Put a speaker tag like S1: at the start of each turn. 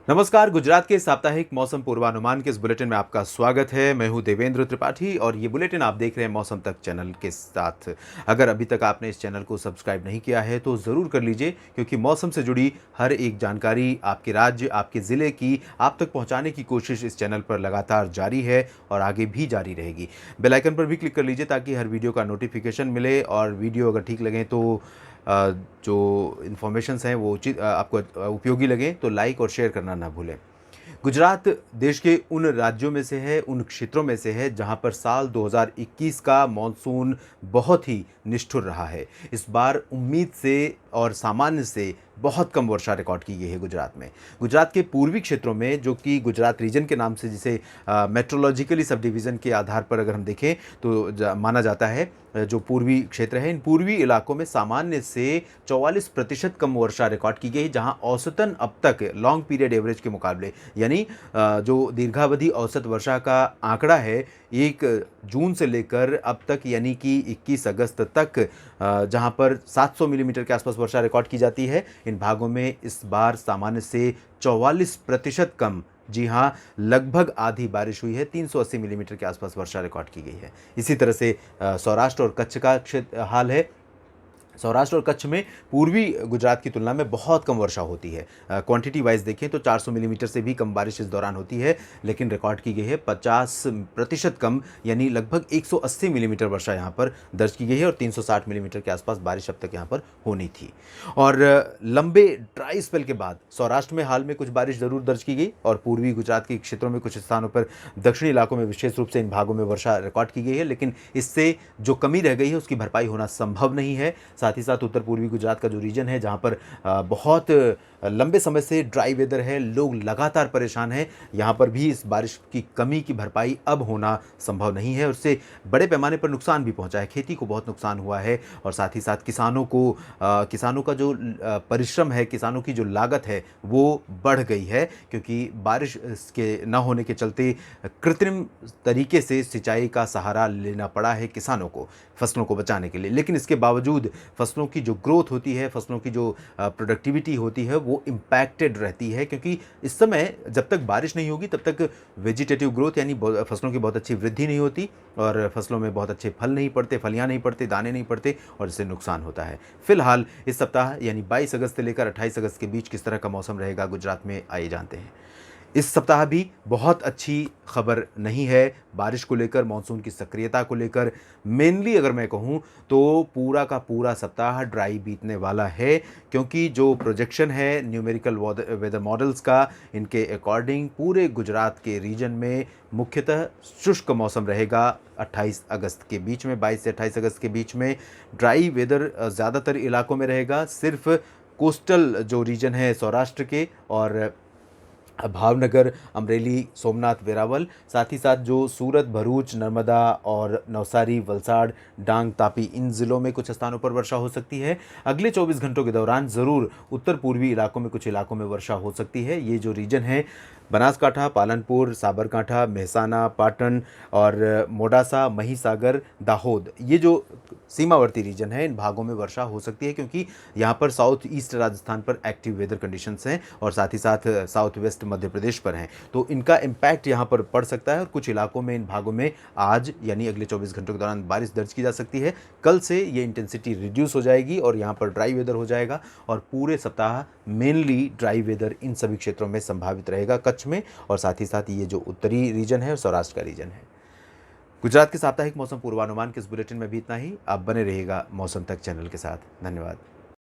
S1: नमस्कार। गुजरात के साप्ताहिक मौसम पूर्वानुमान के इस बुलेटिन में आपका स्वागत है। मैं हूं देवेंद्र त्रिपाठी और ये बुलेटिन आप देख रहे हैं मौसम तक चैनल के साथ। अगर अभी तक आपने इस चैनल को सब्सक्राइब नहीं किया है तो ज़रूर कर लीजिए, क्योंकि मौसम से जुड़ी हर एक जानकारी आपके राज्य, आपके ज़िले की आप तक पहुँचाने की कोशिश इस चैनल पर लगातार जारी है और आगे भी जारी रहेगी। बेल आइकन पर भी क्लिक कर लीजिए ताकि हर वीडियो का नोटिफिकेशन मिले, और वीडियो अगर ठीक लगे तो जो इन्फॉर्मेशंस हैं वो उचित आपको उपयोगी लगें तो लाइक और शेयर करना ना भूलें। गुजरात देश के उन राज्यों में से है, उन क्षेत्रों में से है जहां पर साल 2021 का मॉनसून बहुत ही निष्ठुर रहा है। इस बार उम्मीद से और सामान्य से बहुत कम वर्षा रिकॉर्ड की गई है गुजरात में। गुजरात के पूर्वी क्षेत्रों में, जो कि गुजरात रीजन के नाम से जिसे मेट्रोलॉजिकली सब डिवीज़न के आधार पर अगर हम देखें तो माना जाता है, जो पूर्वी क्षेत्र है, इन पूर्वी इलाकों में सामान्य से 44% कम वर्षा रिकॉर्ड की गई, जहां औसतन अब तक लॉन्ग पीरियड एवरेज के मुकाबले, यानी जो दीर्घावधि औसत वर्षा का आंकड़ा है 1 जून से लेकर अब तक, यानी कि 21 अगस्त तक, जहां पर 700 मिलीमीटर के आसपास वर्षा रिकॉर्ड की जाती है, इन भागों में इस बार सामान्य से 44% कम, जी हाँ, लगभग आधी बारिश हुई है। 380 मिलीमीटर के आसपास वर्षा रिकॉर्ड की गई है। इसी तरह से सौराष्ट्र और कच्छ का हाल है। सौराष्ट्र और कच्छ में पूर्वी गुजरात की तुलना में बहुत कम वर्षा होती है। क्वांटिटी वाइज देखें तो 400 मिलीमीटर से भी कम बारिश इस दौरान होती है, लेकिन रिकॉर्ड की गई है 50% कम, यानी लगभग 180 मिलीमीटर वर्षा यहाँ पर दर्ज की गई है, और 360 मिलीमीटर के आसपास बारिश अब तक यहाँ पर होनी थी। और लंबे ड्राई स्पेल के बाद सौराष्ट्र में हाल में कुछ बारिश ज़रूर दर्ज की गई, और पूर्वी गुजरात के क्षेत्रों में कुछ स्थानों पर, दक्षिणी इलाकों में विशेष रूप से इन भागों में वर्षा रिकॉर्ड की गई है, लेकिन इससे जो कमी रह गई है उसकी भरपाई होना संभव नहीं है। साथ ही साथ उत्तर पूर्वी गुजरात का जो रीजन है, जहाँ पर बहुत लंबे समय से ड्राई वेदर है, लोग लगातार परेशान हैं, यहाँ पर भी इस बारिश की कमी की भरपाई अब होना संभव नहीं है। उससे बड़े पैमाने पर नुकसान भी पहुंचा है, खेती को बहुत नुकसान हुआ है, और साथ ही साथ किसानों का जो परिश्रम है, किसानों की जो लागत है वो बढ़ गई है, क्योंकि बारिश के न होने के चलते कृत्रिम तरीके से सिंचाई का सहारा लेना पड़ा है किसानों को फसलों को बचाने के लिए। लेकिन इसके बावजूद फसलों की जो ग्रोथ होती है, फसलों की जो प्रोडक्टिविटी होती है, वो इम्पैक्टेड रहती है, क्योंकि इस समय जब तक बारिश नहीं होगी तब तक वेजिटेटिव ग्रोथ, यानी फसलों की बहुत अच्छी वृद्धि नहीं होती, और फसलों में बहुत अच्छे फल नहीं पड़ते, फलियाँ नहीं पड़ते, दाने नहीं पड़ते, और इससे नुकसान होता है। फिलहाल इस सप्ताह यानी 22 अगस्त से लेकर 28 अगस्त के बीच किस तरह का मौसम रहेगा गुजरात में, आइए जानते हैं। इस सप्ताह भी बहुत अच्छी खबर नहीं है बारिश को लेकर, मानसून की सक्रियता को लेकर। मेनली अगर मैं कहूँ तो पूरा का पूरा सप्ताह ड्राई बीतने वाला है, क्योंकि जो प्रोजेक्शन है न्यूमेरिकल वेदर मॉडल्स का, इनके अकॉर्डिंग पूरे गुजरात के रीजन में मुख्यतः शुष्क मौसम रहेगा 28 अगस्त के बीच में। 22 से 28 अगस्त के बीच में ड्राई वेदर ज़्यादातर इलाकों में रहेगा। सिर्फ कोस्टल जो रीजन है सौराष्ट्र के, और भावनगर, अमरेली, सोमनाथ, वेरावल, साथ ही साथ जो सूरत, भरूच, नर्मदा और नवसारी, वलसाड़, डांग, तापी, इन ज़िलों में कुछ स्थानों पर वर्षा हो सकती है। अगले 24 घंटों के दौरान ज़रूर उत्तर पूर्वी इलाकों में कुछ इलाकों में वर्षा हो सकती है। ये जो रीजन है, बनासकांठा, पालनपुर, साबरकांठा, मेहसाना, पाटन और मोडासा, महिसागर, दाहोद, ये जो सीमावर्ती रीजन है, इन भागों में वर्षा हो सकती है, क्योंकि यहाँ पर साउथ ईस्ट राजस्थान पर एक्टिव वेदर कंडीशंस हैं, और साथ ही साथ साउथ वेस्ट मध्य प्रदेश पर हैं, तो इनका इम्पैक्ट यहाँ पर पड़ सकता है। और कुछ इलाकों में, इन भागों में आज यानी अगले 24 घंटों के दौरान बारिश दर्ज की जा सकती है। कल से ये इंटेंसिटी रिड्यूस हो जाएगी और यहाँ पर ड्राई वेदर हो जाएगा, और पूरे सप्ताह मेनली ड्राई वेदर इन सभी क्षेत्रों में संभावित रहेगा, कच्छ में, और साथ ही साथ ये जो उत्तरी रीजन है और सौराष्ट्र का रीजन है। गुजरात के साप्ताहिक मौसम पूर्वानुमान के इस बुलेटिन में भी इतना ही। आप बने रहिएगा मौसम तक चैनल के साथ। धन्यवाद।